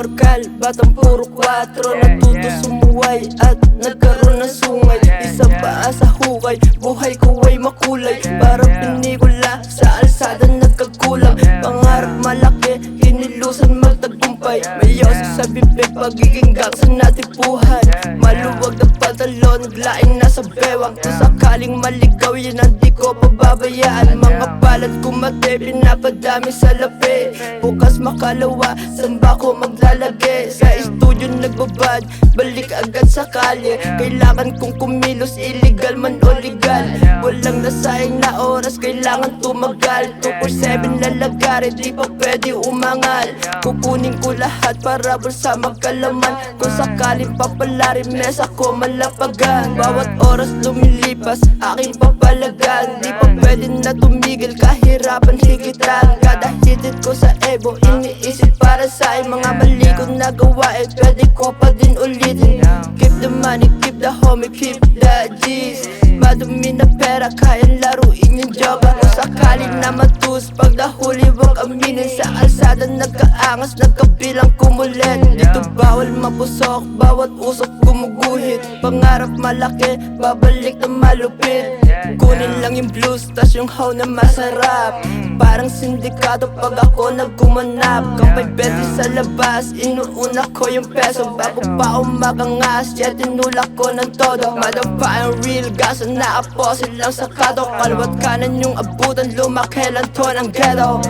Norcal, batang puro 4. Natuto sumuway at nagkaroon ng sungay. Isa pa sa hukay, buhay ko ay makulay. Parang pinikula sa alsada nagkagulang. Pangarap malaki, hinilusan magtagumpay. May yosik sa bibig, pagiging gangsa natin buhay. Maluwag na pantalon, naglaing nasa bewang. Kung sakaling maligaw, yan ang di ko pababayaan. Mga palad kumate, pinapadami sa labi. Bukas makalawa, saan ba ko maglalagay? Sa studio nagbabad, balik agad sa kalye. Kailangan kong kumilos, illegal man o legal. Walang nasayang na oras, kailangan tumagal. 247 lalagari, di pa pwede umangal. Kukunin ko lahat para bulsa magkalaman. Kung sakaling papalarin, mesa ko malapagan. Bawat oras lumilipas, aking papalagan. Di pa pwede na tumigil, kahirapan higitan. Kada hitit ko sa ego, iniisip para sa mga mali ko nagawa. Pwede ko pa din ulitin. Keep the money, keep the homie, keep the G's. Madumi na pera, kayang laruin yung joba. Kung sakaling na matus, pag nahuli wag aminin. Sa alsada nagkaangas, nagkabilang kumulit. Dito bawal mapusok, bawat usok gumuguhit. Pangarap malaki, babalik na malupit. Kunin lang yung blues, tas yung how na masarap. Parang sindikato pag ako nagkumanap. Kampay 20 sa labas, inuuna ko yung peso. Bago pa ako makangas, yeah, tinulak ko ng todo. Madapa ang real gas, naaposil lang sa kato. Kalwat kanan yung abutan, lumaki lang to ng ghetto.